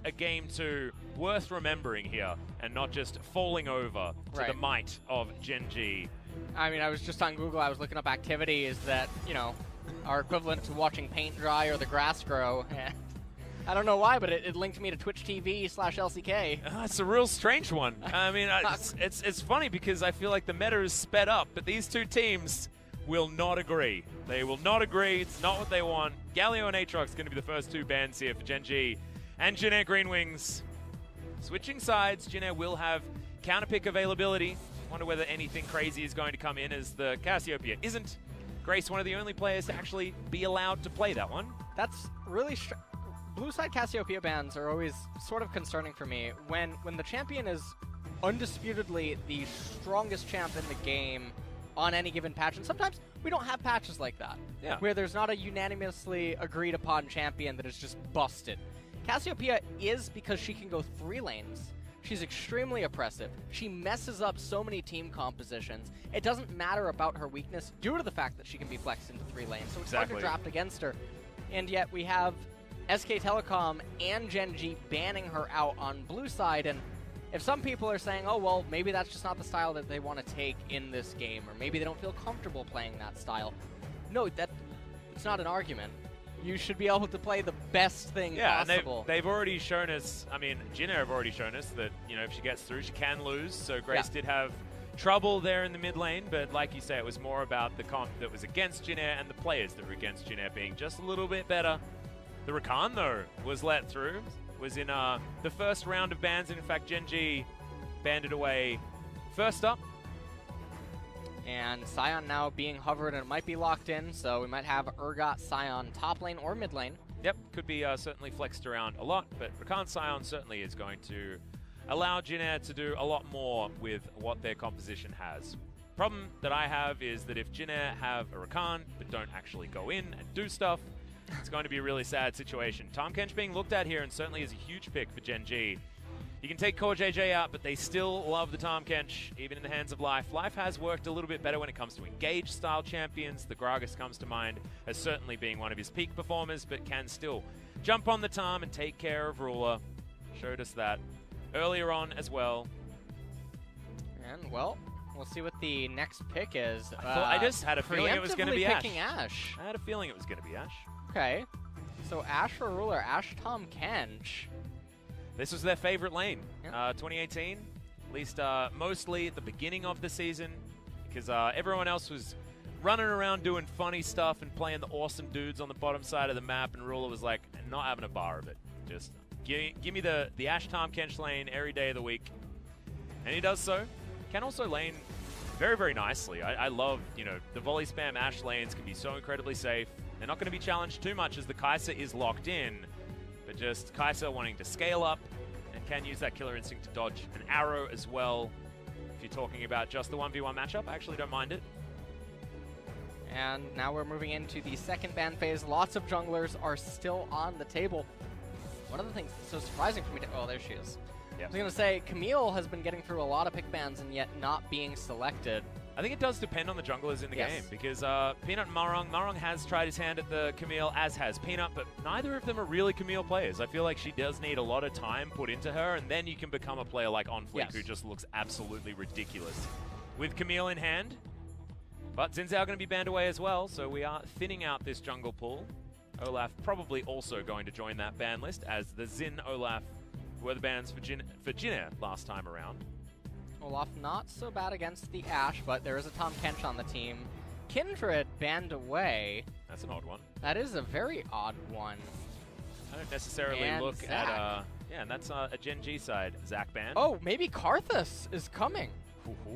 a game 2 worth remembering here and not just falling over to the might of Gen G. I mean, I was just on Google, I was looking up activities that, you know, are equivalent to watching paint dry or the grass grow. I don't know why, but it linked me to Twitch TV/LCK. It's a real strange one. I mean, it's funny because I feel like the meta is sped up, but these two teams will not agree. They will not agree. It's not what they want. Galio and Aatrox going to be the first 2 bans here for Gen G. And Jin Air Green Wings. Switching sides, Jin Air will have counterpick availability. Wonder whether anything crazy is going to come in as the Cassiopeia isn't. Grace, one of the only players to actually be allowed to play that one. That's really blue side Cassiopeia bans are always sort of concerning for me. When the champion is undisputedly the strongest champ in the game on any given patch, and sometimes we don't have patches like that, where there's not a unanimously agreed upon champion that is just busted. Cassiopeia is because she can go 3 lanes. She's extremely oppressive. She messes up so many team compositions. It doesn't matter about her weakness due to the fact that she can be flexed into 3 lanes, so it's hard to draft against her. And yet we have SK Telecom and Gen G banning her out on blue side, and if some people are saying, oh, well, maybe that's just not the style that they want to take in this game, or maybe they don't feel comfortable playing that style. No, it's not an argument. You should be able to play the best thing possible. And they've already shown us, I mean, Jin Air have already shown us that, you know, if she gets through, she can lose. So Grace did have trouble there in the mid lane, but like you say, it was more about the comp that was against Jin Air and the players that were against Jin Air being just a little bit better. The Rakan, though, was let through. Was in the first round of bans, and in fact, Gen G banded away first up. And Sion now being hovered, and it might be locked in, so we might have Urgot, Sion top lane or mid lane. Yep, could be certainly flexed around a lot, but Rakan Sion certainly is going to allow Jin Air to do a lot more with what their composition has. Problem that I have is that if Jin Air have a Rakan, but don't actually go in and do stuff, it's going to be a really sad situation. Tahm Kench being looked at here and certainly is a huge pick for Gen G. You can take Core JJ out, but they still love the Tahm Kench, even in the hands of Life. Life has worked a little bit better when it comes to engage-style champions. The Gragas comes to mind as certainly being one of his peak performers, but can still jump on the Tahm and take care of Ruler. Showed us that earlier on as well. And, well, we'll see what the next pick is. I just had a feeling it was going to be Ash. I had a feeling it was going to be Ash. Okay. So Ash for Ruler, Ash Tahm Kench. This was their favorite lane, 2018, at least mostly at the beginning of the season, because everyone else was running around doing funny stuff and playing the awesome dudes on the bottom side of the map, and Ruler was like, not having a bar of it. Just give me the Ash Tahm Kench lane every day of the week. And he does so. Can also lane very, very nicely. I love, you know, the volley spam Ash lanes can be so incredibly safe. They're not going to be challenged too much as the Kai'Sa is locked in. But just Kai'Sa wanting to scale up and can use that killer instinct to dodge an arrow as well. If you're talking about just the 1v1 matchup, I actually don't mind it. And now we're moving into the second ban phase. Lots of junglers are still on the table. One of the things that's so surprising for me to... Oh, there she is. Yep. I was going to say, Camille has been getting through a lot of pick bans and yet not being selected. I think it does depend on the junglers in the game, because Peanut and Marong has tried his hand at the Camille, as has Peanut, but neither of them are really Camille players. I feel like she does need a lot of time put into her, and then you can become a player like OnFleek, who just looks absolutely ridiculous with Camille in hand. But Xin Zhao going to be banned away as well, so we are thinning out this jungle pool. Olaf probably also going to join that ban list, as the Xin Olaf were the bans for Jin Air last time around. Olaf not so bad against the Ashe, but there is a Tahm Kench on the team. Kindred banned away. That's an odd one. That is a very odd one. I don't necessarily look at... yeah, and that's a Gen G side. Zac banned. Oh, maybe Karthus is coming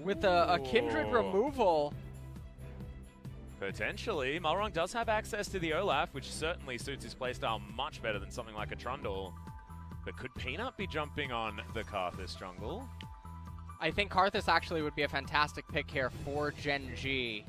with a Kindred removal. Potentially. Malrong does have access to the Olaf, which certainly suits his playstyle much better than something like a Trundle. But could Peanut be jumping on the Karthus jungle? I think Karthus actually would be a fantastic pick here for Gen G.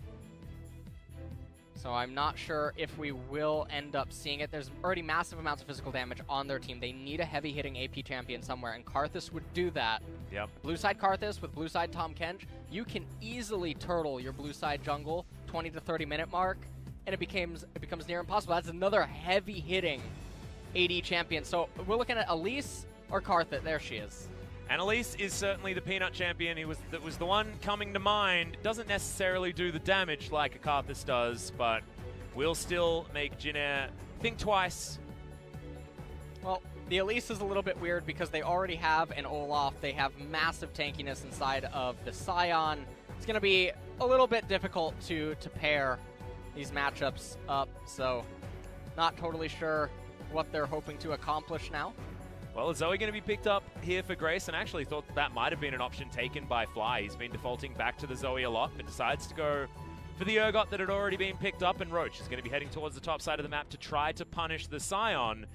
So I'm not sure if we will end up seeing it. There's already massive amounts of physical damage on their team. They need a heavy-hitting AP champion somewhere, and Karthus would do that. Yep. Blue side Karthus with blue side Tahm Kench, you can easily turtle your blue side jungle 20 to 30 minute mark, and it becomes near impossible. That's another heavy-hitting AD champion. So we're looking at Elise or Karthus. There she is. And Elise is certainly the peanut champion. That was the one coming to mind. Doesn't necessarily do the damage like a Karthus does, but will still make Jin Air think twice. Well, the Elise is a little bit weird because they already have an Olaf. They have massive tankiness inside of the Scion. It's going to be a little bit difficult to pair these matchups up, so not totally sure what they're hoping to accomplish now. Well, is Zoe going to be picked up here for Grace? And actually thought that might have been an option taken by Fly. He's been defaulting back to the Zoe a lot, but decides to go for the Urgot that had already been picked up, and Roach is going to be heading towards the top side of the map to try to punish the Scion.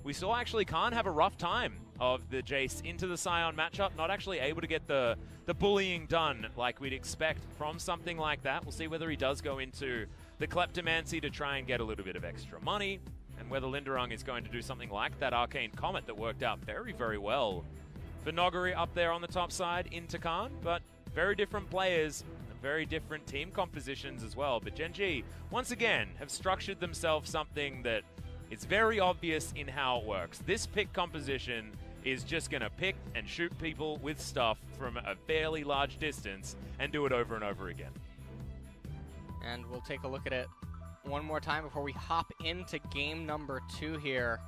We saw actually Khan have a rough time of the Jace into the Scion matchup, not actually able to get the bullying done like we'd expect from something like that. We'll see whether he does go into the Kleptomancy to try and get a little bit of extra money, and whether Linderung is going to do something like that Arcane Comet that worked out very, very well for Noguri up there on the top side into Khan. But very different players, very different team compositions as well. But Gen G, once again, have structured themselves something that is very obvious in how it works. This pick composition is just going to pick and shoot people with stuff from a fairly large distance and do it over and over again. And we'll take a look at it one more time before we hop into game number 2 here.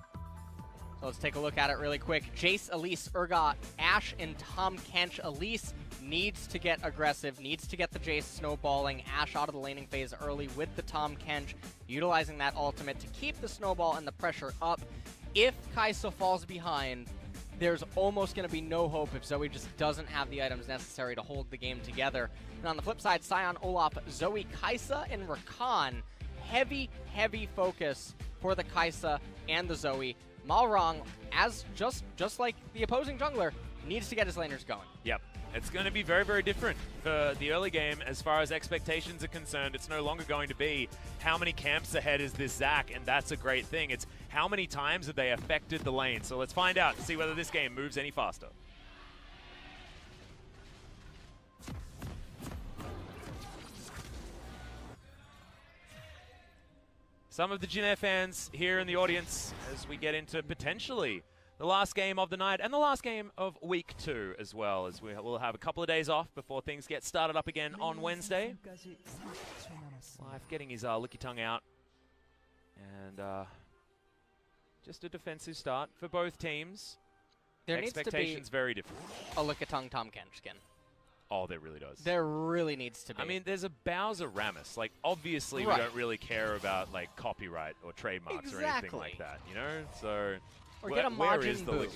So let's take a look at it really quick. Jace, Elise, Urgot, Ashe, and Tahm Kench. Elise needs to get aggressive, needs to get the Jace snowballing. Ashe out of the laning phase early with the Tahm Kench, utilizing that ultimate to keep the snowball and the pressure up. If Kai'Sa falls behind, there's almost going to be no hope if Zoe just doesn't have the items necessary to hold the game together. And on the flip side, Scion, Olaf, Zoe, Kai'Sa, and Rakan. Heavy, heavy focus for the Kai'Sa and the Zoe. Malrong, as just like the opposing jungler, needs to get his laners going. Yep. It's going to be very, very different for the early game as far as expectations are concerned. It's no longer going to be how many camps ahead is this Zac, and that's a great thing. It's how many times have they affected the lane. So let's find out and see whether this game moves any faster. Some of the Jin Air fans here in the audience as we get into potentially the last game of the night and the last game of week 2 as well, as we'll have a couple of days off before things get started up again on Wednesday. Life getting his licky tongue out, and just a defensive start for both teams. There needs to be expectations very different. A Lickitung Tahm Kench skin. Oh, there really does. There really needs to be. I mean, there's a Bowser Rammus. Like, obviously, Right. we don't really care about like copyright or trademarks or anything Exactly. like that, you know. So, Or get a where is Majin the Buu.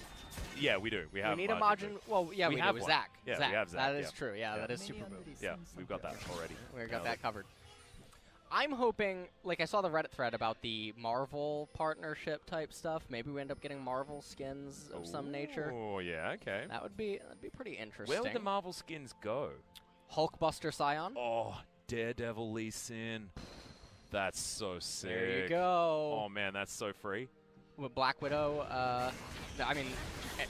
Yeah, we do. We have. We need a Majin Majin. Well, yeah, we have do. one. Zac. Yeah, Zac. we have Zac. That is yeah. true. Yeah, Yeah. that is Super Boo. Yeah, we've got that already. We got that covered. I'm hoping, like I saw the Reddit thread about the Marvel partnership type stuff. Maybe we end up getting Marvel skins of some nature. Oh, yeah, okay. That'd be pretty interesting. Where would the Marvel skins go? Hulkbuster Scion. Oh, Daredevil Lee Sin. That's so sick. There you go. Oh, man, that's so free. With Black Widow, I mean,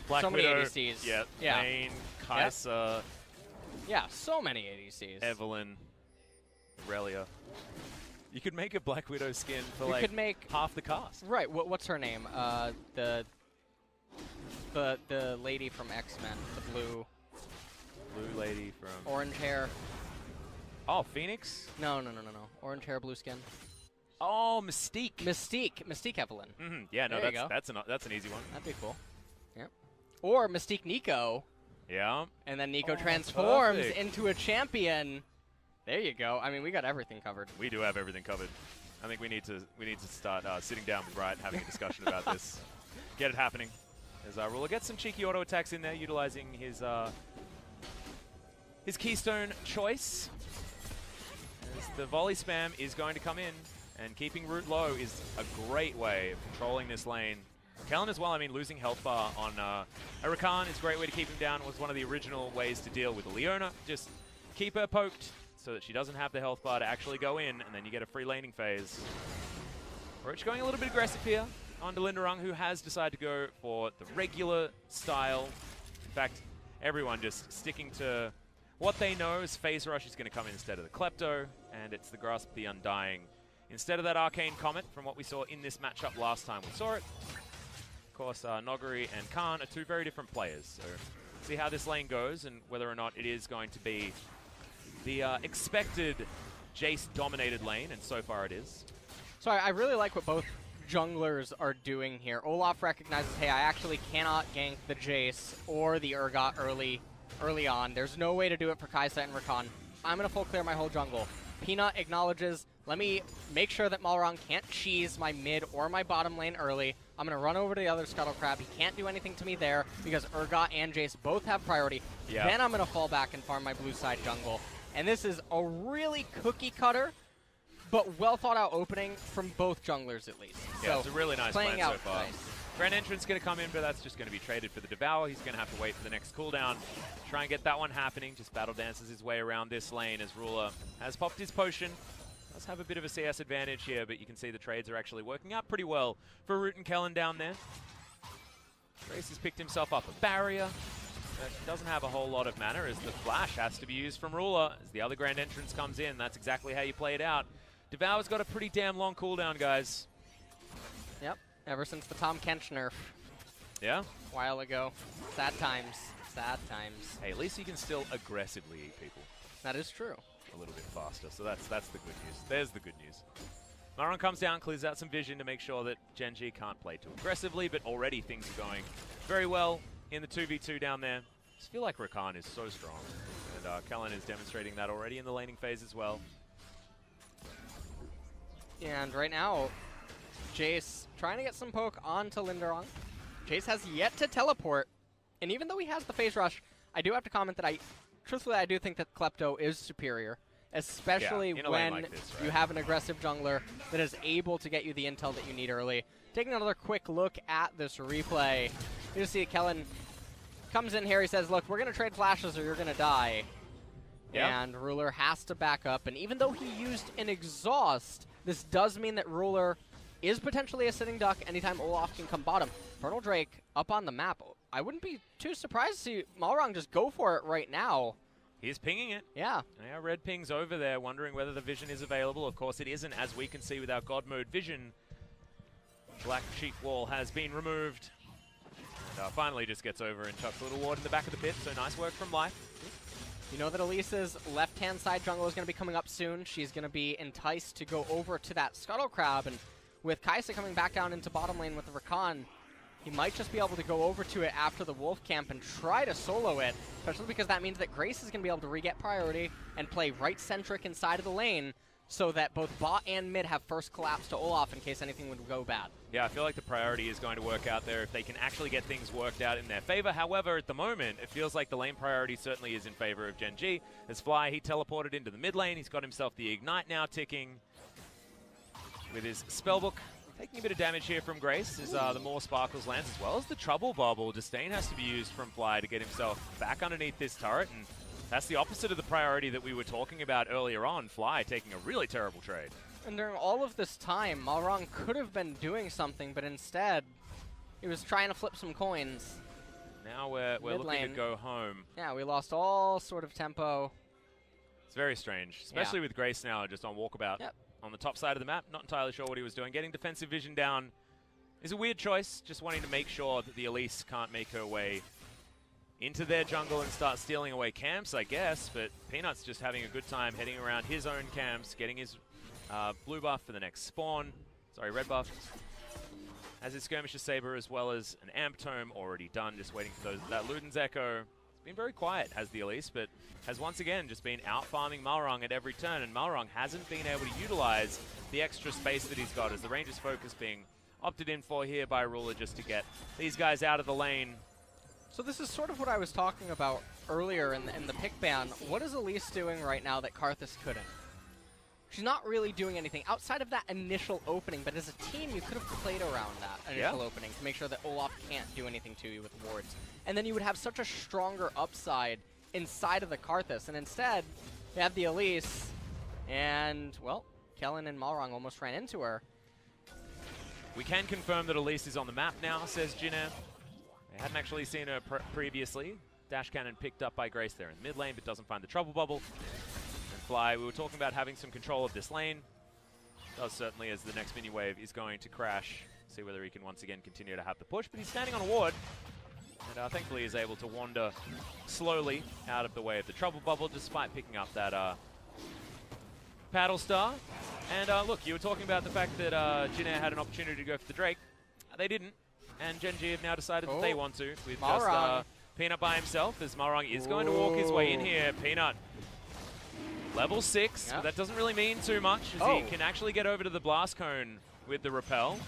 Black so many Widow, ADCs. Yeah, Yeah. Vayne, Kai'Sa, Yeah, so many ADCs. Evelyn, Aurelia. You could make a Black Widow skin for You like could make half the cast. Right. What's her name? The lady from X-Men, the blue Lady from... orange hair. Oh, Phoenix? No. Orange hair, blue skin. Oh, Mystique. Mystique Evelyn. Yeah, no, There you go. that's an easy one. That'd be cool. Yeah. Or Mystique Nico, Yeah. and then Nico Oh, transforms perfect. into a champion. There you go. I mean, we got everything covered. We do have everything covered. I think we need to start sitting down with Riot and having a discussion about this. Get it happening. As we'll get some cheeky auto attacks in there, utilizing his keystone choice. As the volley spam is going to come in, and keeping root low is a great way of controlling this lane. Kellen as well, I mean, losing health bar on Rakan is a great way to keep him down. It was one of the original ways to deal with Leona. Just keep her poked so that she doesn't have the health bar to actually go in, and then you get a free laning phase. Roach going a little bit aggressive here on Linderung, who has decided to go for the regular style. In fact, everyone just sticking to what they know is Phase Rush is going to come in instead of the Klepto, and it's the Grasp the Undying instead of that Arcane Comet from what we saw in this matchup last time we saw it. Of course, Noguri and Khan are two very different players. So see how this lane goes and whether or not it is going to be the expected Jace-dominated lane, and so far it is. So I really like what both junglers are doing here. Olaf recognizes, hey, I actually cannot gank the Jace or the Urgot early on. There's no way to do it for Kai'Sa and Rakan. I'm going to full clear my whole jungle. Peanut acknowledges, let me make sure that Malrang can't cheese my mid or my bottom lane early. I'm going to run over to the other Scuttle Crab. He can't do anything to me there because Urgot and Jace both have priority. Yep. Then I'm going to fall back and farm my blue side jungle. And this is a really cookie cutter, but well thought out opening from both junglers at least. Yeah, so it's a really nice plan so far. Nice. Grand Entrance going to come in, but that's just going to be traded for the Devour. He's going to have to wait for the next cooldown. Try and get that one happening. Just battle dances his way around this lane as Ruler has popped his potion. Does have a bit of a CS advantage here, but you can see the trades are actually working out pretty well for Root and Kellen down there. Grace has picked himself up a barrier. But doesn't have a whole lot of mana as the flash has to be used from Ruler as the other Grand Entrance comes in. That's exactly how you play it out. Devour's got a pretty damn long cooldown, guys. Yep, ever since the Tom Kench nerf. Yeah? A while ago. Sad times. Sad times. Hey, at least you can still aggressively eat people. That is true. A little bit faster, so that's the good news. There's the good news. Malrang comes down, clears out some vision to make sure that Gen.G can't play too aggressively, but already things are going very well in the 2v2 down there. I just feel like Rakan is so strong, and Kellen is demonstrating that already in the laning phase as well. And right now, Jace trying to get some poke onto Linderong. Jace has yet to teleport, and even though he has the phase rush, I do have to comment that truthfully, I do think that Klepto is superior, especially when like this, right? You have an aggressive jungler that is able to get you the intel that you need early. Taking another quick look at this replay, you see Kellen comes in here, he says, look, we're going to trade flashes or you're going to die. Yep. And Ruler has to back up, and even though he used an exhaust, this does mean that Ruler is potentially a sitting duck anytime Olaf can come bottom. Infernal Drake up on the map. I wouldn't be too surprised to see Malrang just go for it right now. He's pinging it. Yeah. Now Red ping's over there, wondering whether the vision is available. Of course it isn't, as we can see with our God Mode vision. Black Sheep Wall has been removed. And finally just gets over and chucks a little ward in the back of the pit, so nice work from Life. You know that Elise's left-hand side jungle is going to be coming up soon. She's going to be enticed to go over to that Scuttle Crab, and with Kai'Sa coming back down into bottom lane with the Rakan, he might just be able to go over to it after the Wolf Camp and try to solo it, especially because that means that Grace is going to be able to re-get priority and play right-centric inside of the lane so that both bot and mid have first collapse to Olaf in case anything would go bad. Yeah, I feel like the priority is going to work out there if they can actually get things worked out in their favor. However, at the moment, it feels like the lane priority certainly is in favor of Gen.G. As Fly, he teleported into the mid lane. He's got himself the Ignite now ticking with his Spellbook. Taking a bit of damage here from Grace as the more Sparkles lands, as well as the Trouble Bubble. Disdain has to be used from Fly to get himself back underneath this turret, and that's the opposite of the priority that we were talking about earlier on. Fly taking a really terrible trade. And during all of this time, Malrang could have been doing something, but instead, he was trying to flip some coins. Now we're looking to go home. Yeah, we lost all sort of tempo. It's very strange, especially with Grace now just on walkabout. Yep. On the top side of the map, not entirely sure what he was doing. Getting defensive vision down is a weird choice, just wanting to make sure that the Elise can't make her way into their jungle and start stealing away camps, I guess, but Peanut's just having a good time heading around his own camps, getting his blue buff for the next spawn. Sorry, red buff. Has his Skirmisher Saber as well as an Amp Tome already done, just waiting for that Luden's Echo. Been very quiet, has the Elise, but has once again just been out-farming Malrang at every turn, and Malrang hasn't been able to utilize the extra space that he's got, as the Ranger's focus being opted in for here by Ruler just to get these guys out of the lane. So this is sort of what I was talking about earlier in the pick ban. What is Elise doing right now that Karthus couldn't? She's not really doing anything outside of that initial opening, but as a team, you could have played around that initial opening to make sure that Olaf can't do anything to you with wards. And then you would have such a stronger upside inside of the Karthus. And instead, you have the Elise, and, well, Kellen and Malrang almost ran into her. We can confirm that Elise is on the map now, says Jinner. I hadn't actually seen her previously. Dash Cannon picked up by Grace there in the mid lane, but doesn't find the Trouble Bubble. Fly, we were talking about having some control of this lane. Does certainly, as the next mini wave is going to crash See whether he can once again continue to have the push, but he's standing on a ward. And thankfully is able to wander slowly out of the way of the trouble bubble, despite picking up that paddle star. And look, you were talking about the fact that Jin Air had an opportunity to go for the Drake. They didn't, and Gen G have now decided that they want to, with just Peanut by himself, as Marang is going to walk his way in here. Peanut, level 6, but that doesn't really mean too much, as he can actually get over to the blast cone with the repel.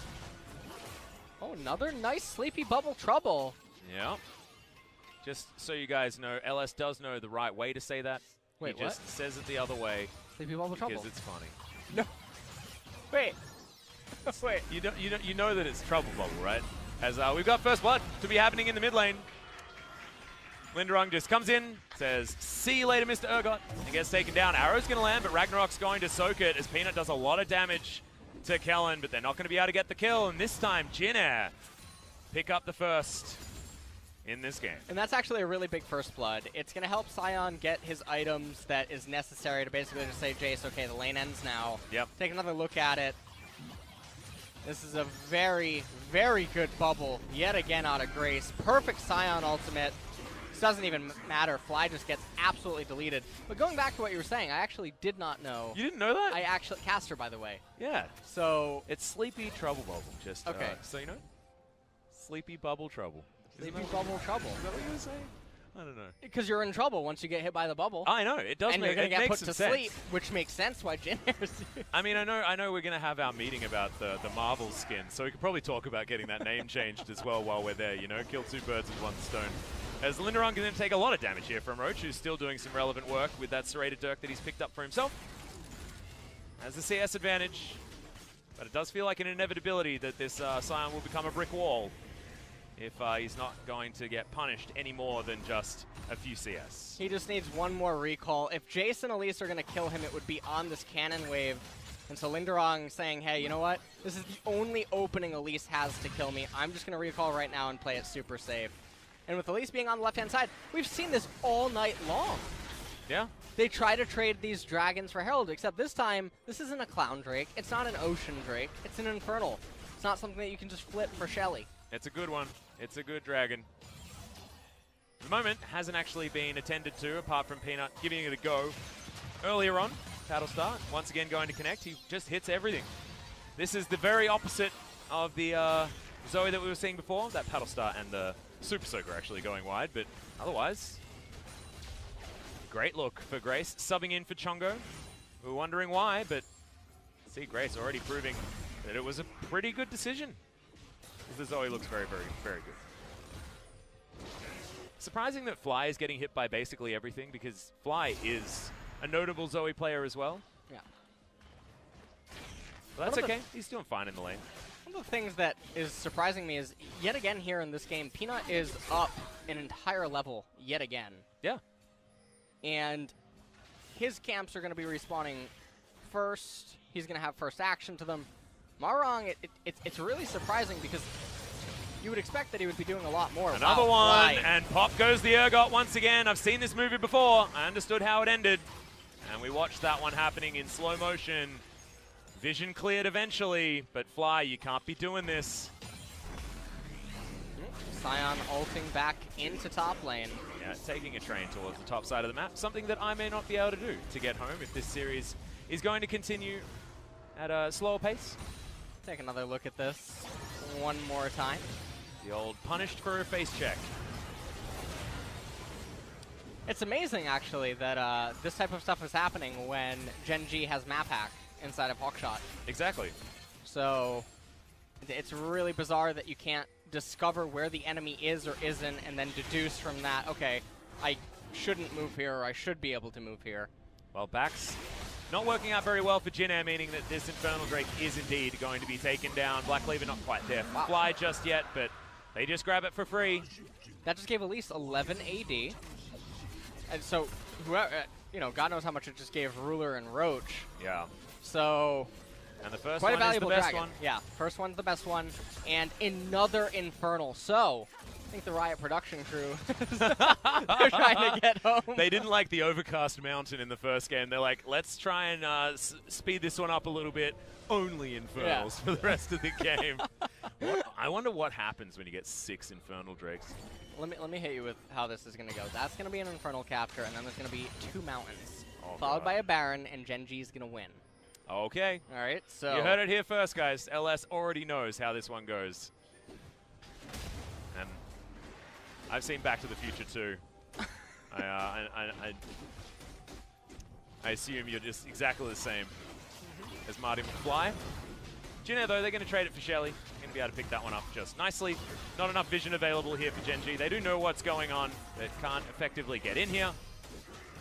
Oh, another nice sleepy bubble trouble. Yeah. Just so you guys know, LS does know the right way to say that. Wait, he just says it the other way. Sleepy bubble trouble. Because it's funny. No. Wait. Wait. You know that it's trouble bubble, right? As we've got first blood to be happening in the mid lane. Linderung just comes in, says, "See you later, Mr. Urgot," and gets taken down. Arrow's going to land, but Ragnarok's going to soak it as Peanut does a lot of damage to Kellen, but they're not going to be able to get the kill. And this time, Jin Air pick up the first in this game. And that's actually a really big first blood. It's going to help Sion get his items that is necessary to basically just say, Jace, okay, the lane ends now. Yep. Take another look at it. This is a very, very good bubble, yet again out of Grace. Perfect Sion ultimate. This doesn't even matter. Fly just gets absolutely deleted. But going back to what you were saying, I actually did not know. You didn't know that? I actually, Caster, by the way. Yeah. So it's Sleepy Trouble Bubble, just okay. So you know? Sleepy Bubble Trouble. Sleepy Bubble Trouble. Is that what you were saying? I don't know. Because you're in trouble once you get hit by the bubble. I know, it does and make sense. And you're going to get put to sleep, which makes sense why Jin Air's I mean, I know we're going to have our meeting about the Marvel skin, so we could probably talk about getting that name changed as well while we're there, you know? Kill two birds with one stone. As Linderung is going to take a lot of damage here from Roach, who's still doing some relevant work with that serrated Dirk that he's picked up for himself. Has the CS advantage, but it does feel like an inevitability that this Sion will become a brick wall if he's not going to get punished any more than just a few CS. He just needs one more recall. If Jace and Elise are going to kill him, it would be on this cannon wave. And so Linderung saying, hey, you know what? This is the only opening Elise has to kill me. I'm just going to recall right now and play it super safe. And with Elise being on the left-hand side, we've seen this all night long. Yeah. They try to trade these dragons for Herald, except this time, this isn't a Clown Drake. It's not an Ocean Drake. It's an Infernal. It's not something that you can just flip for Shelly. It's a good one. It's a good dragon. The moment hasn't actually been attended to, apart from Peanut giving it a go. Earlier on, Paddle Star, once again going to connect. He just hits everything. This is the very opposite of the Zoe that we were seeing before. That Paddle Star and the Super Soaker actually going wide, but otherwise, great look for Grace. Subbing in for Chongo. We were wondering why, but see Grace already proving that it was a pretty good decision. The Zoe looks very, very, very good. Surprising that Fly is getting hit by basically everything, because Fly is a notable Zoe player as well. Yeah. But that's okay. He's doing fine in the lane. One of the things that is surprising me is, yet again here in this game, Peanut is up an entire level yet again. Yeah. And his camps are going to be respawning first. He's going to have first action to them. Marang, it's really surprising because you would expect that he would be doing a lot more. Another one, and pop goes the Urgot once again. I've seen this movie before. I understood how it ended. And we watched that one happening in slow motion. Vision cleared eventually, but Fly, you can't be doing this. Sion ulting back into top lane. Yeah, taking a train towards the top side of the map, something that I may not be able to do to get home if this series is going to continue at a slower pace. Take another look at this one more time. The old punished for a face check. It's amazing, actually, that this type of stuff is happening when Gen G has map hack inside of Hawkshot. Exactly. So it's really bizarre that you can't discover where the enemy is or isn't and then deduce from that, okay, I shouldn't move here or I should be able to move here. Well, Bax not working out very well for Jin Air, meaning that this Infernal Drake is indeed going to be taken down. Black Cleaver not quite there. Wow. Fly just yet, but they just grab it for free. That just gave Elise 11 AD. And so, whoever, you know, God knows how much it just gave Ruler and Roach. Yeah. So, and the first quite one a valuable is the best dragon. one. Yeah, first one's the best one. And another Infernal. So, I think the Riot production crew, they're trying to get home. They didn't like the Overcast Mountain in the first game. They're like, let's try and speed this one up a little bit. Only Infernals for the rest of the game. I wonder what happens when you get 6 Infernal Drakes. Let me hit you with how this is going to go. That's going to be an Infernal Capture, and then there's going to be 2 Mountains, followed by a Baron, and Gen G is going to win. Okay. All right, so... You heard it here first, guys. LS already knows how this one goes. And I've seen Back to the Future too. I assume you're just exactly the same as Marty McFly. Jin Air, though, they're going to trade it for Shelly. Going to be able to pick that one up just nicely. Not enough vision available here for Gen G. They do know what's going on, but can't effectively get in here.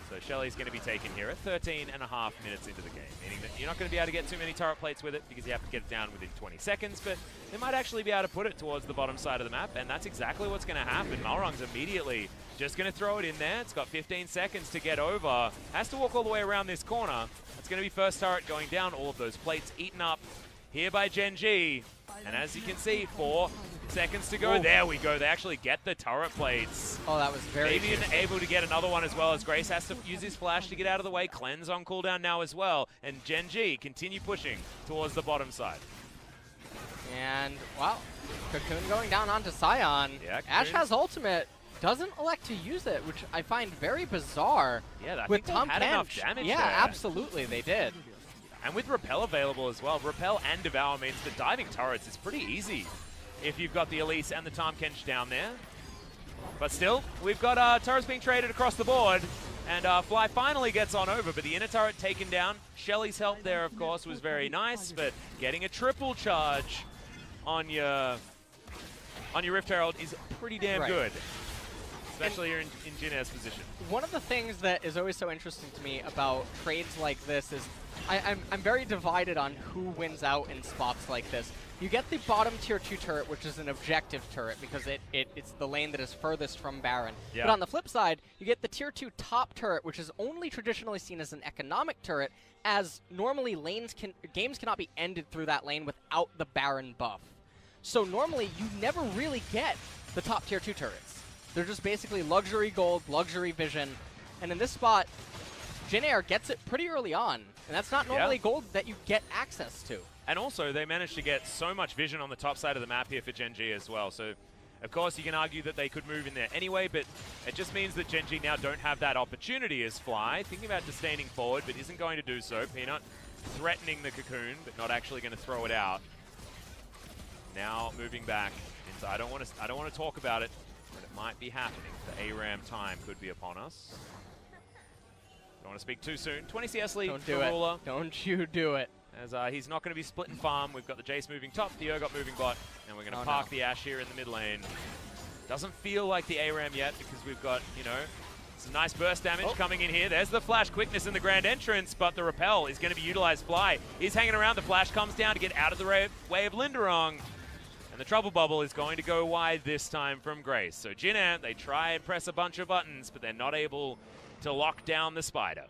So Shelly's going to be taken here at 13.5 minutes into the game, meaning that you're not going to be able to get too many turret plates with it because you have to get it down within 20 seconds, but they might actually be able to put it towards the bottom side of the map, and that's exactly what's going to happen. Malrong's immediately just going to throw it in there. It's got 15 seconds to get over. Has to walk all the way around this corner. That's going to be first turret going down. All of those plates eaten up here by Gen G. And as you can see, 4 seconds to go. Whoa. There we go. They actually get the turret plates. Oh, that was very Fabian able to get another one as well, as Grace has to use his flash to get out of the way. Cleanse on cooldown now as well. And Gen G continue pushing towards the bottom side. And, wow, Cocoon going down onto Scion. Yeah, Ashe has ultimate, doesn't elect to use it, which I find very bizarre. Yeah, I with think they Tom had Kench. enough damage Yeah, there. absolutely, they did. And with Repel available as well, Repel and Devour means the diving turrets is pretty easy if you've got the Elise and the Tom Kench down there. But still, we've got turrets being traded across the board, and Fly finally gets on over, but the inner turret taken down. Shelly's help there, of course, was very nice, but getting a triple charge on your Rift Herald is pretty damn good, especially you're in Jin Air's position. One of the things that is always so interesting to me about trades like this is I'm very divided on who wins out in spots like this. You get the bottom tier 2 turret, which is an objective turret because it's the lane that is furthest from Baron. Yeah. But on the flip side, you get the tier 2 top turret, which is only traditionally seen as an economic turret, as normally games cannot be ended through that lane without the Baron buff. So normally you never really get the top tier 2 turrets. They're just basically luxury gold, luxury vision, and in this spot, Jin Air gets it pretty early on, and that's not normally gold that you get access to. And also, they managed to get so much vision on the top side of the map here for Gen G as well. So, of course, you can argue that they could move in there anyway, but it just means that Gen G now don't have that opportunity as Fly. Thinking about disdaining forward, but isn't going to do so. Peanut threatening the Cocoon, but not actually going to throw it out. Now moving back. Into, I don't want to talk about it, but it might be happening. The ARAM time could be upon us. Don't want to speak too soon. 20 CS lead for Ruler. Don't you do it. As he's not going to be splitting farm. We've got the Jace moving top, the Urgot moving bot, and we're going to park the Ashe here in the mid lane. Doesn't feel like the ARAM yet because we've got, you know, some nice burst damage coming in here. There's the flash quickness in the grand entrance, but the Repel is going to be utilized. Fly, he's hanging around. The flash comes down to get out of the way of Linderong. And the trouble bubble is going to go wide this time from Grace. So Jin Air, they try and press a bunch of buttons, but they're not able to lock down the Spider.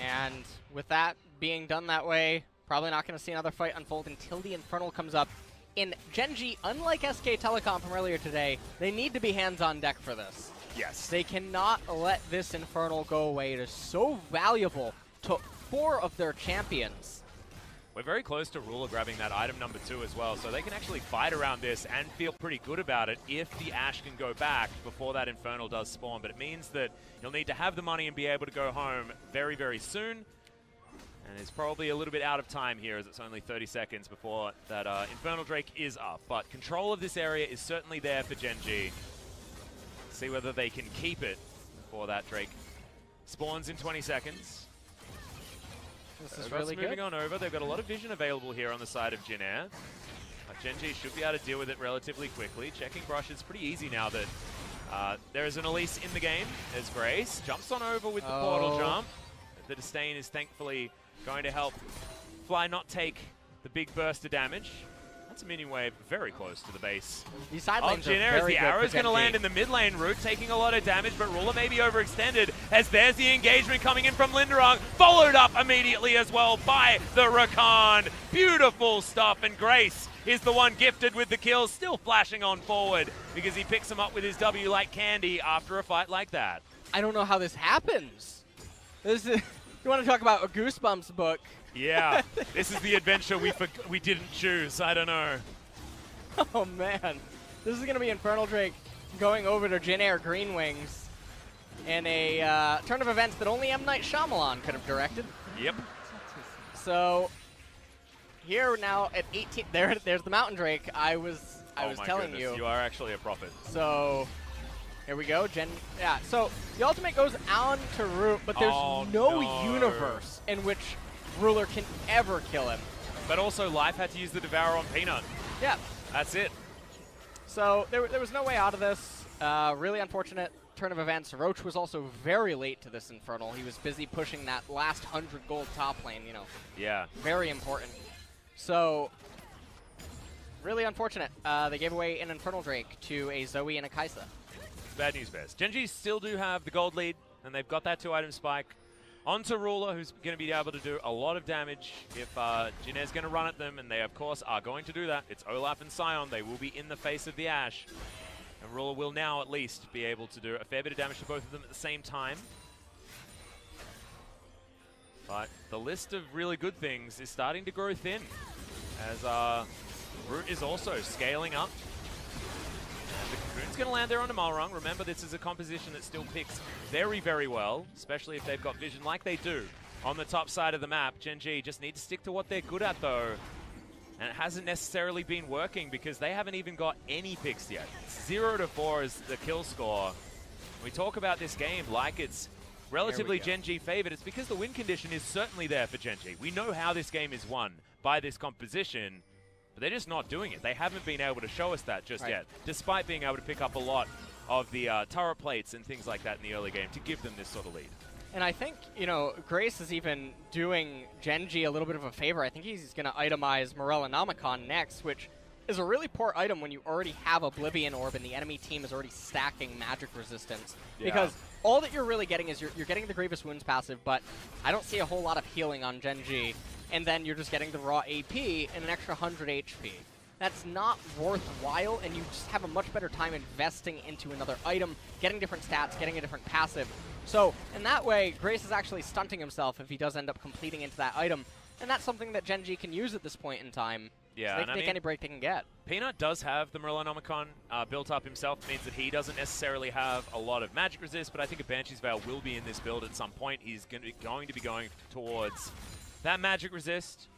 And with that being done that way, probably not going to see another fight unfold until the Infernal comes up. In Gen G, unlike SK Telecom from earlier today, they need to be hands on deck for this. Yes. They cannot let this Infernal go away. It is so valuable to 4 of their champions. We're very close to Ruler grabbing that item number 2 as well, so they can actually fight around this and feel pretty good about it if the Ashe can go back before that Infernal does spawn. But it means that he'll need to have the money and be able to go home very, very soon. And it's probably a little bit out of time here as it's only 30 seconds before that Infernal Drake is up. But control of this area is certainly there for Gen G. See whether they can keep it before that Drake spawns in 20 seconds. This is really moving good. on over. They've got a lot of vision available here on the side of Jin Air. Gen G should be able to deal with it relatively quickly. Checking brush is pretty easy now that there is an Elise in the game. There's Grace. Jumps on over with the portal jump. The disdain is thankfully going to help Fly not take the big burst of damage. That's a minion wave very close to the base. These side lanes Jin Air, as the arrow's going to land in the mid lane route, taking a lot of damage, but Ruler may be overextended as there's the engagement coming in from Linderong, followed up immediately as well by the Rakan. Beautiful stuff, and Grace is the one gifted with the kills, still flashing on forward because he picks him up with his W like candy after a fight like that. I don't know how this happens. This is, you want to talk about a Goosebumps book. Yeah, this is the adventure we didn't choose. I don't know. Oh man, this is gonna be Infernal Drake going over to Jin Air Green Wings in a turn of events that only M. Night Shyamalan could have directed. Yep. So here now at 18, there's the Mountain Drake. I was telling you. You are actually a prophet. So here we go, yeah, so the ultimate goes on to Root, but there's no universe in which Ruler can ever kill him. But also, Life had to use the Devourer on Peanut. Yeah. That's it. So there was no way out of this. Really unfortunate turn of events. Roach was also very late to this Infernal. He was busy pushing that last 100 gold top lane, you know. Yeah. Very important. So, really unfortunate. They gave away an Infernal Drake to a Zoe and a Kaisa. Bad news bears. Genji still do have the gold lead, and they've got that 2-item spike. Onto Ruler, who's going to be able to do a lot of damage if Jin's going to run at them, and they, of course, are going to do that. It's Olaf and Sion. They will be in the face of the Ashe. And Ruler will now, at least, be able to do a fair bit of damage to both of them at the same time. But the list of really good things is starting to grow thin, as Root is also scaling up. The Cocoon's going to land there on the Malrung. Remember, this is a composition that still picks very, very well, especially if they've got vision like they do on the top side of the map. Gen.G just need to stick to what they're good at, though. And it hasn't necessarily been working because they haven't even got any picks yet. 0-4 is the kill score. We talk about this game like it's relatively Gen.G favored. It's because the win condition is certainly there for Gen.G. We know how this game is won by this composition. But they're just not doing it. They haven't been able to show us that just yet, despite being able to pick up a lot of the turret plates and things like that in the early game to give them this sort of lead. And I think, you know, Grace is even doing Gen.G a little bit of a favor. I think he's going to itemize Morella Namicon next, which is a really poor item when you already have Oblivion Orb and the enemy team is already stacking magic resistance. Yeah. Because all that you're really getting is you're getting the Grievous Wounds passive, but I don't see a whole lot of healing on Gen.G. And then you're just getting the raw AP and an extra 100 HP. That's not worthwhile, and you just have a much better time investing into another item, getting different stats, getting a different passive. So, in that way, Grace is actually stunting himself if he does end up completing into that item, and that's something that Gen.G can use at this point in time. Yeah, so they can take any break they can get. Peanut does have the Morellonomicon built up himself. It means that he doesn't necessarily have a lot of magic resist, but I think a Banshee's Veil will be in this build at some point. He's going to be going towards that magic resist,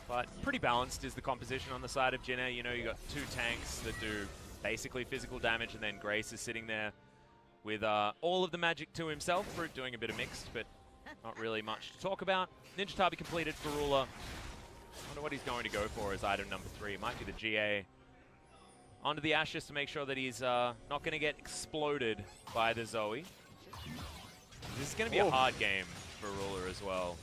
but pretty balanced is the composition on the side of Jinna. You know, you got two tanks that do basically physical damage, and then Grace is sitting there with all of the magic to himself. Root doing a bit of mixed, but not really much to talk about. Ninja Tabi completed for Ruler. I wonder what he's going to go for as item number 3. It might be the GA. Onto the Ashe just to make sure that he's not going to get exploded by the Zoe. This is going to be a hard game for Ruler as well.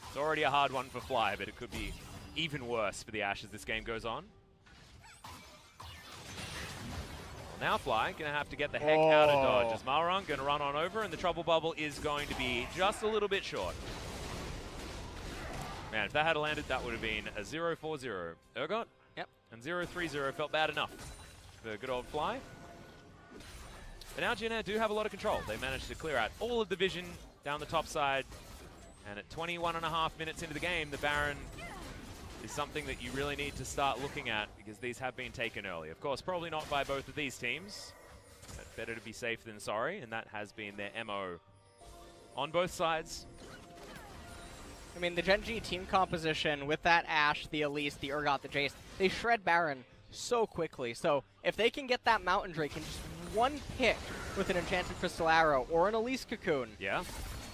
It's already a hard one for Fly, but it could be even worse for the Ashe as this game goes on. Well, now Fly going to have to get the heck out of dodge as Malrung going to run on over, and the trouble bubble is going to be just a little bit short. Man, if that had landed, that would have been a 0-4-0. Urgot? Yep. And 0-3-0 felt bad enough for good old Fly. But now Jinna do have a lot of control. They managed to clear out all of the vision down the top side. And at 21.5 minutes into the game, the Baron is something that you really need to start looking at because these have been taken early. Of course, probably not by both of these teams. But better to be safe than sorry, and that has been their MO on both sides. I mean, the Gen.G team composition with that Ashe, the Elise, the Urgot, the Jace, they shred Baron so quickly. So if they can get that Mountain Drake in just one pick with an Enchanted Crystal Arrow or an Elise Cocoon,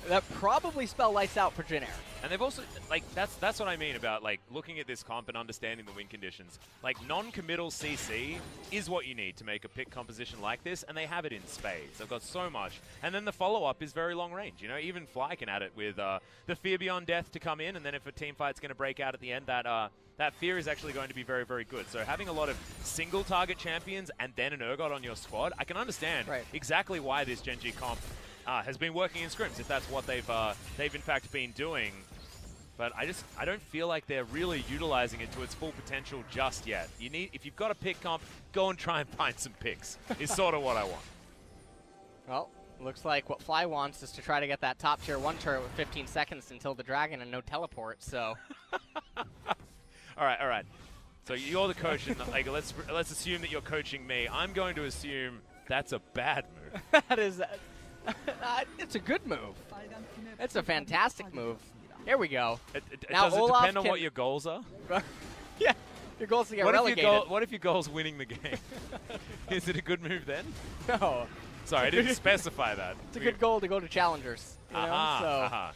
that probably spell lights out for Jin Air. And they've also, like, that's what I mean about, like, looking at this comp and understanding the win conditions. Like, non-committal CC is what you need to make a pick composition like this, and they have it in spades. They've got so much. And then the follow-up is very long range. You know, even Fly can add it with the Fear Beyond Death to come in, and then if a team fight's going to break out at the end, that Fear is actually going to be very, very good. So having a lot of single-target champions and then an Urgot on your squad, I can understand exactly why this Gen.G comp has been working in scrims, if that's what they've in fact been doing. But I don't feel like they're really utilizing it to its full potential just yet. If you've got a pick comp, go and try and find some picks. Is sort of what I want. Well, looks like what Fly wants is to try to get that top tier 1 turret with 15 seconds until the dragon and no teleport. So. all right. So you're the coach, and like, let's assume that you're coaching me. I'm going to assume that's a bad move. That is, it's a good move. It's a fantastic move. Here we go. Does it depend on what your goals are? Yeah, your goals to get relegated. What if your goal's winning the game? Is it a good move then? No. Sorry, I didn't specify that. It's a good goal to go to challengers. You know?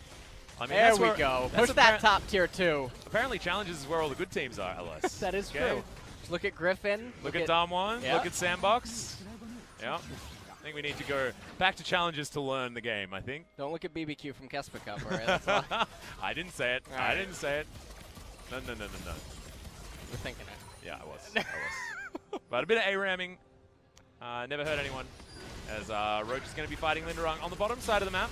I mean, there we go. Push that top tier 2. Apparently, challenges is where all the good teams are, LS. That is true. Just look at Griffin. Look at Damwon. Look at Sandbox. Yeah. I think we need to go back to challenges to learn the game, I think. Don't look at BBQ from Kesper Cup, all right? That's all. I didn't say it. Right. I didn't say it. No. You were thinking it. Yeah, I was. But a bit of A-ramming. Never hurt anyone. As Roach is going to be fighting Linderung on the bottom side of the map.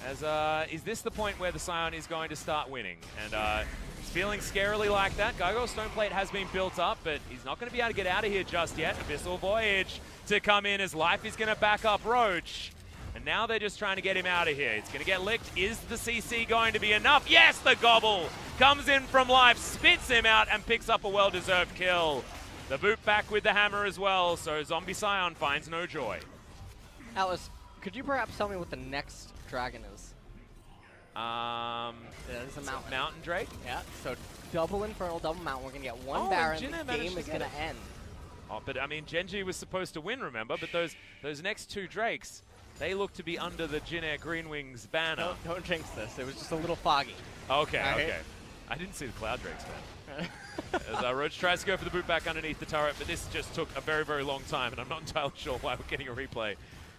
As is this the point where the Scion is going to start winning? And it's feeling scarily like that. Gargoyle Stoneplate has been built up, but he's not going to be able to get out of here just yet. Abyssal Voyage to come in as Life is going to back up Roach. And now they're just trying to get him out of here. He's going to get licked. Is the CC going to be enough? Yes, the gobble comes in from Life, spits him out, and picks up a well-deserved kill. The boot back with the hammer as well, so Zombie Scion finds no joy. Alice, could you perhaps tell me what the next dragon is? It's a mountain. Mountain Drake? Yeah, so double Infernal, double Mountain. We're going to get one Baron. The game is going to end. Oh, but I mean, Genji was supposed to win, remember? But those next 2 Drakes, they look to be under the Jin Air Greenwings banner. Don't jinx this. It was just a little foggy. Okay, right. Okay. I didn't see the Cloud Drakes, man. As Roach tries to go for the boot back underneath the turret, but this just took a very, very long time, and I'm not entirely sure why we're getting a replay.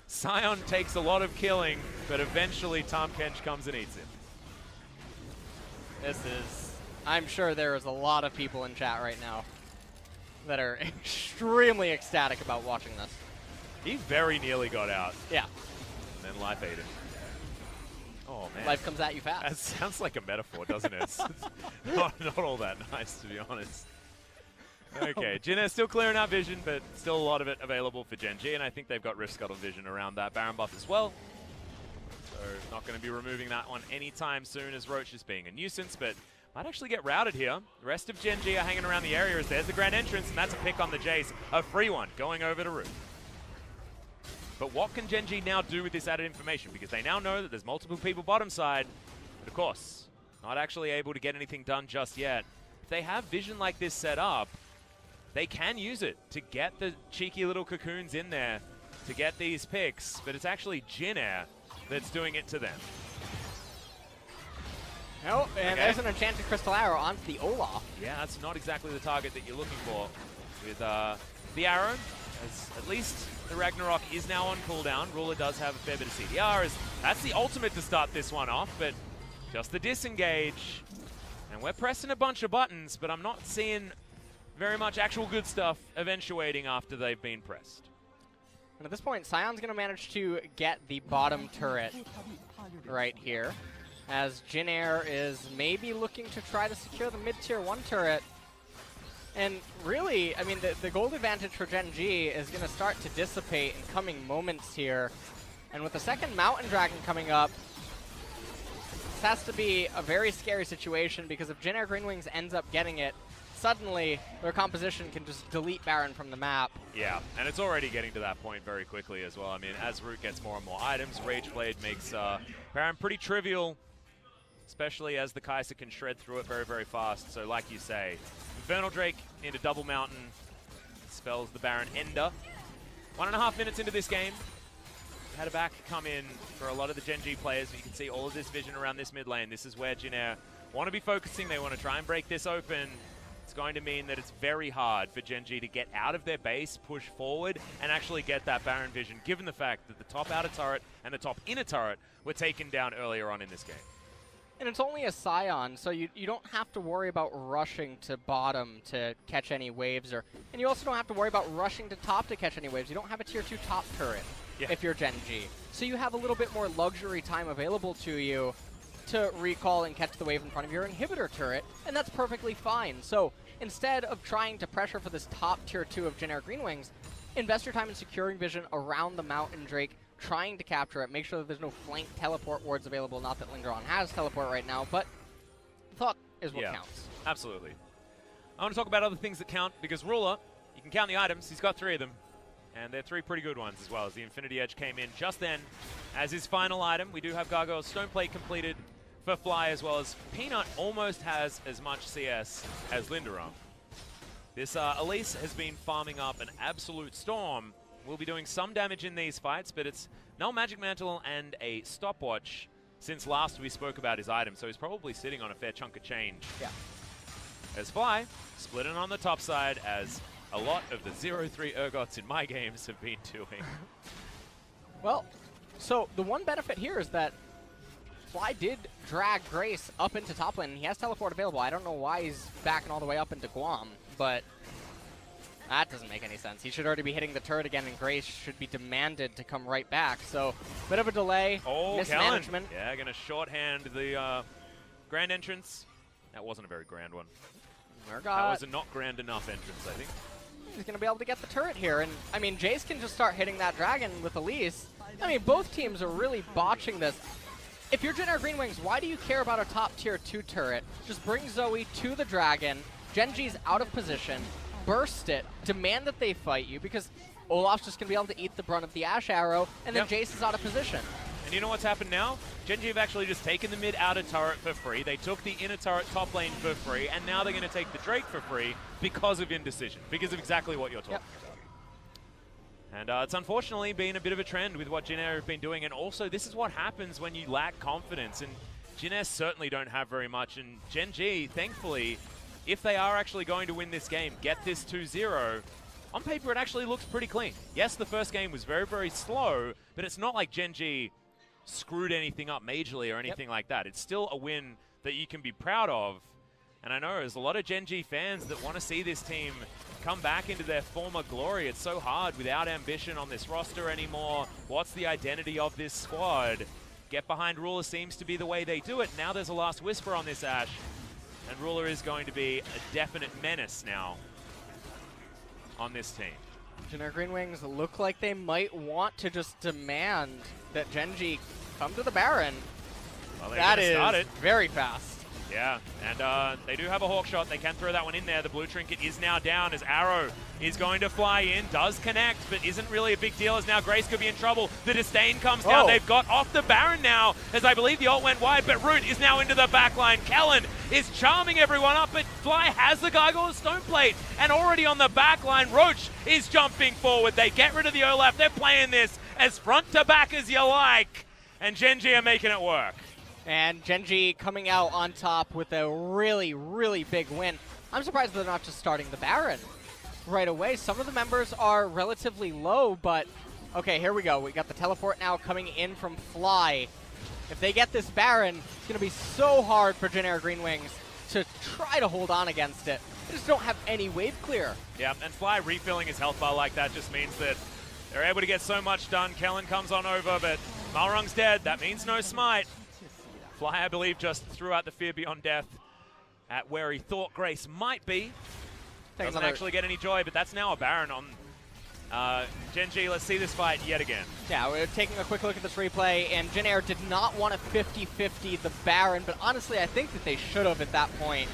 Scion takes a lot of killing, but eventually Tahm Kench comes and eats him. This is... I'm sure there is a lot of people in chat right now that are extremely ecstatic about watching this. He very nearly got out. Yeah. And then Life ate him. Oh, man. Life comes at you fast. That sounds like a metaphor, doesn't it? It's not all that nice, to be honest. Okay, Jin Air still clearing out vision, but still a lot of it available for Genji, and I think they've got Rift Scuttle vision around that Baron buff as well. So not going to be removing that one anytime soon, as Roach is being a nuisance, but might actually get routed here. The rest of Genji are hanging around the area as there's the grand entrance, and that's a pick on the Jace. A free one going over to Root. But what can Genji now do with this added information? Because they now know that there's multiple people bottom side, but of course, not actually able to get anything done just yet. If they have vision like this set up, they can use it to get the cheeky little cocoons in there to get these picks, but it's actually Jin Air that's doing it to them. Oh, and there's an Enchanted Crystal Arrow onto the Olaf. Yeah, that's not exactly the target that you're looking for with the arrow, as at least the Ragnarok is now on cooldown. Ruler does have a fair bit of CDR, as that's the ultimate to start this one off, but just the disengage. And we're pressing a bunch of buttons, but I'm not seeing very much actual good stuff eventuating after they've been pressed. And at this point, Scion's going to manage to get the bottom turret right here, as Jin Air is maybe looking to try to secure the mid-tier 1 turret. And really, I mean, the gold advantage for Genji is going to start to dissipate in coming moments here. And with the second Mountain Dragon coming up, this has to be a very scary situation, because if Jin Air Greenwings ends up getting it, suddenly their composition can just delete Baron from the map. Yeah, and it's already getting to that point very quickly as well. I mean, as Root gets more and more items, Rageblade makes Baron pretty trivial, especially as the Kai'Sa can shred through it very, very fast. So like you say, Infernal Drake into Double Mountain spells the Baron Ender. 1.5 minutes into this game. Had a back come in for a lot of the Genji players, but you can see all of this vision around this mid lane. This is where Jin Air want to be focusing. They want to try and break this open. It's going to mean that it's very hard for Genji to get out of their base, push forward, and actually get that Baron vision, given the fact that the top outer turret and the top inner turret were taken down earlier on in this game. And it's only a Scion, so you don't have to worry about rushing to bottom to catch any waves, and you also don't have to worry about rushing to top to catch any waves. You don't have a tier 2 top turret if you're Genji. So you have a little bit more luxury time available to you to recall and catch the wave in front of your inhibitor turret, and that's perfectly fine. So instead of trying to pressure for this top tier 2 of Jin Air Greenwings, invest your time in securing vision around the Mountain Drake, trying to capture it, make sure that there's no flank teleport wards available. Not that Linderon has teleport right now, but thought is what counts. Absolutely. I want to talk about other things that count, because Ruler, you can count the items. He's got 3 of them. And they're 3 pretty good ones as well, as the Infinity Edge came in just then as his final item. We do have Gargoyle's Stoneplate completed for Fly, as well as Peanut almost has as much CS as Linderum. This Elise has been farming up an absolute storm. Will be doing some damage in these fights, but it's no Magic Mantle and a Stopwatch since last we spoke about his item, so he's probably sitting on a fair chunk of change. Yeah. As Fly, splitting on the top side, as a lot of the 0-3 Urgots in my games have been doing. Well, so the one benefit here is that Fly did drag Grace up into top lane, and he has teleport available. I don't know why he's backing all the way up into Guam, but that doesn't make any sense. He should already be hitting the turret again, and Grace should be demanded to come right back. So, bit of a delay, mismanagement. Kellen. Yeah, gonna shorthand the grand entrance. That wasn't a very grand one. That was a not grand enough entrance, I think. He's going to be able to get the turret here. And, I mean, Jace can just start hitting that dragon with Elise. I mean, both teams are really botching this. If you're Jin Green Wings, why do you care about a top tier 2 turret? Just bring Zoe to the dragon. Genji's out of position. Burst it. Demand that they fight you, because Olaf's just going to be able to eat the brunt of the Ash Arrow, and then Jace is out of position. And you know what's happened now? Genji have actually just taken the mid-outer turret for free. They took the inner turret top lane for free, and now they're going to take the Drake for free because of indecision, because of exactly what you're talking about. And it's unfortunately been a bit of a trend with what Jin Air have been doing, and also this is what happens when you lack confidence, and Jin Air certainly don't have very much, and Gen G, thankfully, if they are actually going to win this game, get this 2-0, on paper it actually looks pretty clean. Yes, the first game was very, very slow, but it's not like Gen G screwed anything up majorly or anything like that. It's still a win that you can be proud of. And I know there's a lot of Gen G fans that want to see this team come back into their former glory. It's so hard without ambition on this roster anymore. What's the identity of this squad? Get behind Ruler seems to be the way they do it. Now there's a last whisper on this Ash. And Ruler is going to be a definite menace now on this team. Jin Air Green Wings look like they might want to just demand that Genji come to the Baron. Well, that is very fast. Yeah, and they do have a Hawk Shot. They can throw that one in there. The blue trinket is now down as Arrow is going to fly in. Does connect, but isn't really a big deal as now Grace could be in trouble. The Disdain comes down. They've got off the Baron now as I believe the ult went wide, but Root is now into the backline. Kellen is charming everyone up, but Fly has the Gargoyle's Stoneplate, and already on the backline, Roach is jumping forward. They get rid of the Olaf. They're playing this as front to back as you like, and Genji are making it work. And Genji coming out on top with a really, really big win. I'm surprised they're not just starting the Baron right away. Some of the members are relatively low, but okay, here we go. We got the teleport now coming in from Fly. If they get this Baron, it's going to be so hard for Jin Air Green Wings to try to hold on against it. They just don't have any wave clear. Yeah, and Fly refilling his health bar like that just means that they're able to get so much done. Kellen comes on over, but Malrung's dead. That means no smite. Fly, I believe, just threw out the Fear Beyond Death at where he thought Grace might be. Doesn't actually get any joy, but that's now a Baron on Genji. Let's see this fight yet again. Yeah, we're taking a quick look at this replay, and Jin Air did not want to 50-50 the Baron, but honestly, I think that they should have at that point.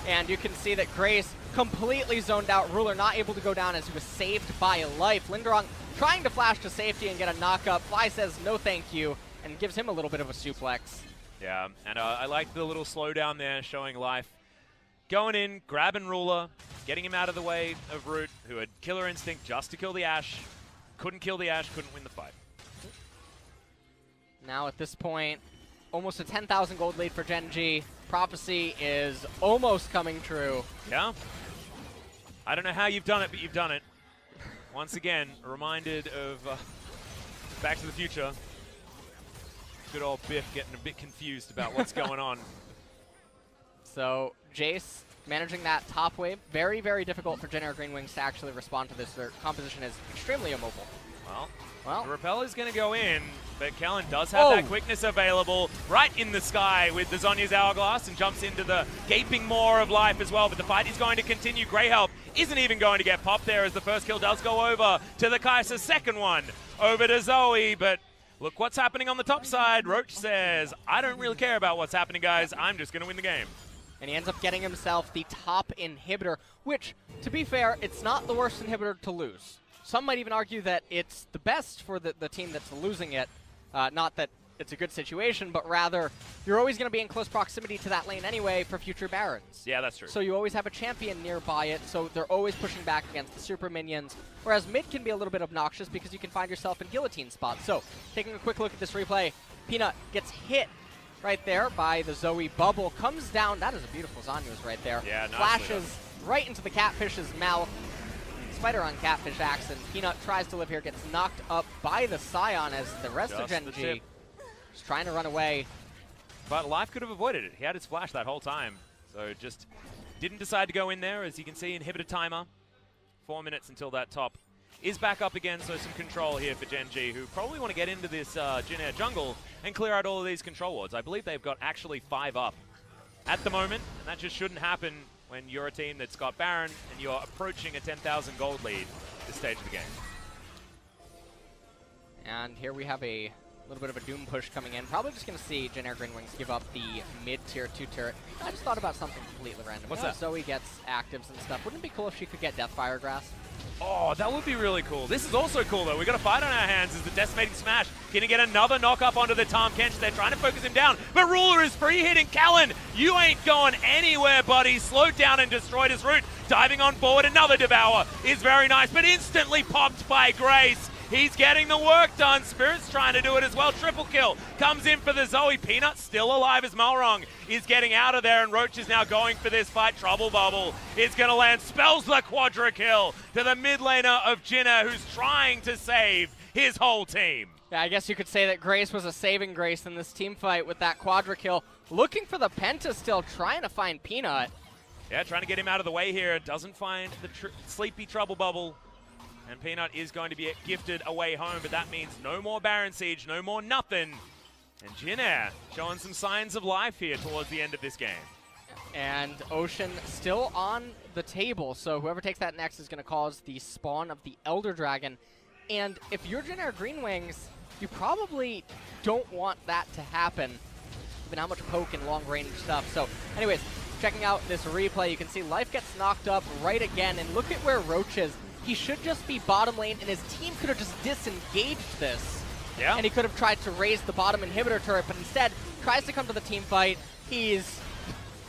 And you can see that Grace completely zoned out. Ruler not able to go down as he was saved by life. Linderung trying to flash to safety and get a knock-up. Fly says no thank you, and gives him a little bit of a suplex. Yeah, and I like the little slowdown there, showing life. Going in, grabbing Ruler, getting him out of the way of Root, who had Killer Instinct just to kill the Ashe. Couldn't kill the Ashe, couldn't win the fight. Now at this point, almost a 10,000 gold lead for Genji. Prophecy is almost coming true. Yeah. I don't know how you've done it, but you've done it. Once again, reminded of Back to the Future. Good old Biff getting a bit confused about what's going on. So Jace managing that top wave. Very, very difficult for Jin Air Green Wings to actually respond to this. Their composition is extremely immobile. Well, the Repel is going to go in, but Kellen does have that quickness available right in the sky with the Zhonya's Hourglass and jumps into the Gaping Maw of life as well. But the fight is going to continue. Grey Help isn't even going to get popped there as the first kill does go over to the Kai'Sa. Second one over to Zoe, but look what's happening on the top side. Roach says, I don't really care about what's happening, guys. I'm just going to win the game. And he ends up getting himself the top inhibitor, which, to be fair, it's not the worst inhibitor to lose. Some might even argue that it's the best for the team that's losing it. Not that it's a good situation, but rather you're always going to be in close proximity to that lane anyway for future Barons. Yeah, that's true. So you always have a champion nearby it, so they're always pushing back against the super minions, whereas mid can be a little bit obnoxious because you can find yourself in guillotine spots. So, taking a quick look at this replay, Peanut gets hit right there by the Zoe bubble, comes down, that is a beautiful Zanya's right there, yeah, flashes right into the Catfish's mouth, Spider on Catfish acts, and Peanut tries to live here, gets knocked up by the Scion as the rest of Gen G is trying to run away. But Life could have avoided it. He had his flash that whole time, so just didn't decide to go in there. As you can see, inhibitor timer, 4 minutes until that top is back up again, so some control here for Gen G, who probably want to get into this Jin Air jungle and clear out all of these control wards. I believe they've got actually 5 up at the moment, and that just shouldn't happen when you're a team that's got Baron and you're approaching a 10,000 gold lead at this stage of the game. And here we have a little bit of a doom push coming in. Probably just going to see Jin Air Green Wings give up the mid-tier 2 turret. I just thought about something completely random. What's that? Zoe gets actives and stuff. Wouldn't it be cool if she could get Deathfire Grass? Oh, that would be really cool. This is also cool, though. We've got a fight on our hands as the Decimating Smash gonna get another knock up onto the Tahm Kench. They're trying to focus him down, but Ruler is free hitting Callan. You ain't going anywhere, buddy. Slowed down and destroyed his route. Diving on forward, another Devour is very nice, but instantly popped by Grace. He's getting the work done. Spirit's trying to do it as well. Triple kill comes in for the Zoe. Peanut still alive as Malrong is getting out of there, and Roach is now going for this fight. Trouble Bubble is going to land. Spells the quadra kill to the mid laner of Jinna, who's trying to save his whole team. Yeah, I guess you could say that Grace was a saving grace in this team fight with that quadra kill. Looking for the Penta still, trying to find Peanut. Yeah, trying to get him out of the way here. Doesn't find the sleepy Trouble Bubble. And Peanut is going to be gifted away home, but that means no more Baron Siege, no more nothing. And Jin Air showing some signs of life here towards the end of this game. And Ocean still on the table, so whoever takes that next is going to cause the spawn of the Elder Dragon. And if you're Jin Air Green Wings, you probably don't want that to happen, given how much poke and long-range stuff. So anyways, checking out this replay, you can see Life gets knocked up right again, and look at where Roach is. He should just be bottom lane, and his team could have just disengaged this. Yeah. And he could have tried to raise the bottom inhibitor turret, but instead tries to come to the team fight. He's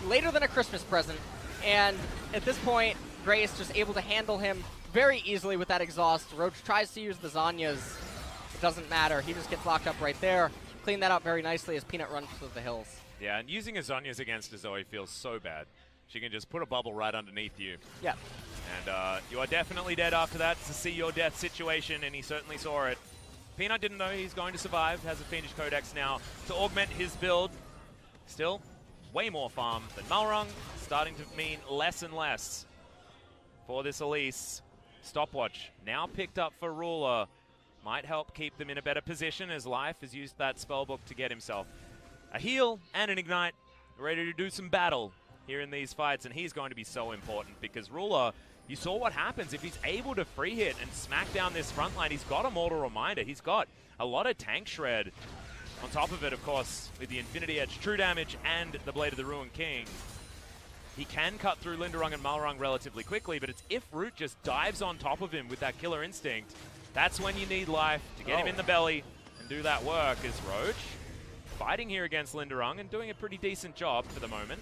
later than a Christmas present, and at this point, Grace just able to handle him very easily with that exhaust. Roach tries to use the Zanyas. It doesn't matter. He just gets locked up right there. Clean that up very nicely as Peanut runs to the hills. Yeah, and using a Zanyas against a Zoe feels so bad. She can just put a bubble right underneath you. Yeah. And you are definitely dead after that. To see your death situation, and he certainly saw it. Peanut didn't know he's going to survive. Has a Fiendish Codex now to augment his build. Still, way more farm than Malrong. Starting to mean less and less for this Elise. Stopwatch now picked up for Ruler. Might help keep them in a better position as Life has used that spellbook to get himself a heal and an ignite. Ready to do some battle here in these fights, and he's going to be so important because Ruler, you saw what happens if he's able to free hit and smack down this front line. He's got a Mortal Reminder. He's got a lot of tank shred. On top of it, of course, with the Infinity Edge, True Damage, and the Blade of the Ruined King. He can cut through Linderung and Malrung relatively quickly, but it's if Root just dives on top of him with that Killer Instinct, that's when you need Life to get him in the belly and do that work. As Roach fighting here against Linderung and doing a pretty decent job for the moment.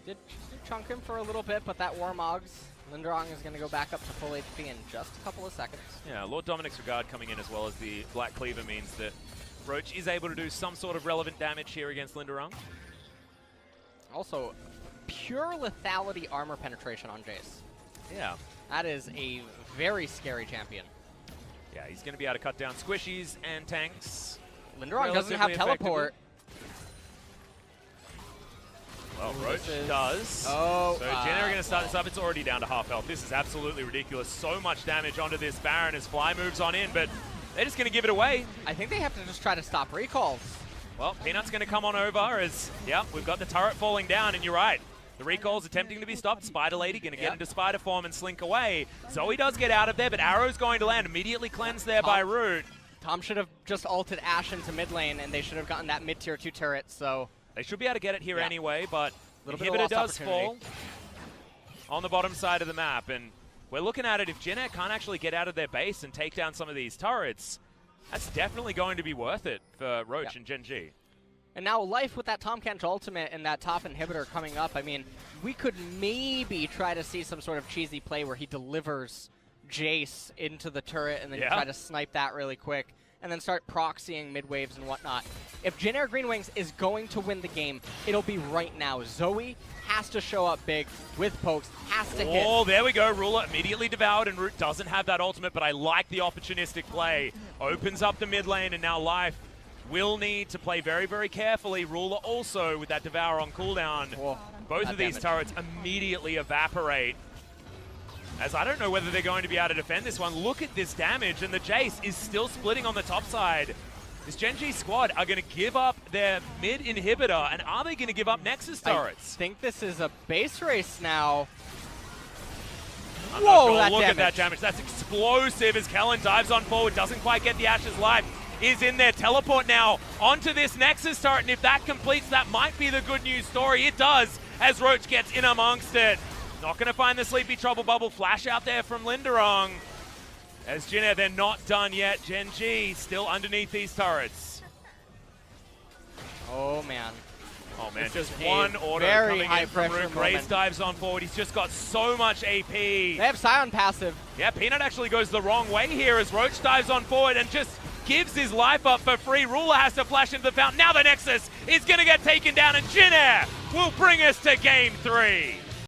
Did chunk him for a little bit, but that Warmogs, Linderung is going to go back up to full HP in just a couple of seconds. Yeah, Lord Dominic's Regard coming in as well as the Black Cleaver means that Roach is able to do some sort of relevant damage here against Linderung. Also, pure lethality armor penetration on Jace. Yeah. That is a very scary champion. Yeah, he's going to be able to cut down squishies and tanks. Linderung doesn't have teleport. Well, Roach does. Oh, so Jin Air are going to start this up. It's already down to half health. This is absolutely ridiculous. So much damage onto this Baron as Fly moves on in, but they're just going to give it away. I think they have to just try to stop recalls. Well, Peanut's going to come on over as, yeah, we've got the turret falling down, and you're right. The recall's attempting to be stopped. Spider Lady going to get into Spider form and slink away. Zoe does get out of there, but Arrow's going to land. Immediately cleansed there by Root. Tom should have just ulted Ashe into mid lane, and they should have gotten that mid-tier 2 turret, so They should be able to get it here anyway, but Inhibitor does fall on the bottom side of the map. And we're looking at it, if Jin Air can't actually get out of their base and take down some of these turrets, that's definitely going to be worth it for Roach and Gen G. And now Life with that Tahm Kench ultimate and that top inhibitor coming up, I mean, we could maybe try to see some sort of cheesy play where he delivers Jace into the turret and then you try to snipe that really quick and then start proxying mid-waves and whatnot. If Jin Air Green Wings is going to win the game, it'll be right now. Zoe has to show up big with pokes, has to hit. Oh, there we go. Ruler immediately devoured, and Root doesn't have that ultimate, but I like the opportunistic play. Opens up the mid lane, and now Life will need to play very, very carefully. Ruler also with that devour on cooldown. Whoa, both of these turrets immediately evaporate. As I don't know whether they're going to be able to defend this one. Look at this damage, and the Jace is still splitting on the top side. This Gen G squad are going to give up their mid inhibitor, and are they going to give up Nexus turrets? I think this is a base race now. Whoa, look at that damage. That's explosive as Kellen dives on forward, doesn't quite get the Ashes Life. Is in there. Teleport now onto this Nexus turret, and if that completes, that might be the good news story. It does, as Roach gets in amongst it. Not going to find the Sleepy Trouble Bubble. Flash out there from Linderong. As Jin Air, they're not done yet. Gen G still underneath these turrets. Oh, man. Oh, man, this just is one auto very coming in from Root. Graves dives on forward. He's just got so much AP. They have Scion passive. Yeah, Peanut actually goes the wrong way here as Roach dives on forward and just gives his life up for free. Ruler has to flash into the fountain. Now the Nexus is going to get taken down, and Jin Air will bring us to Game 3.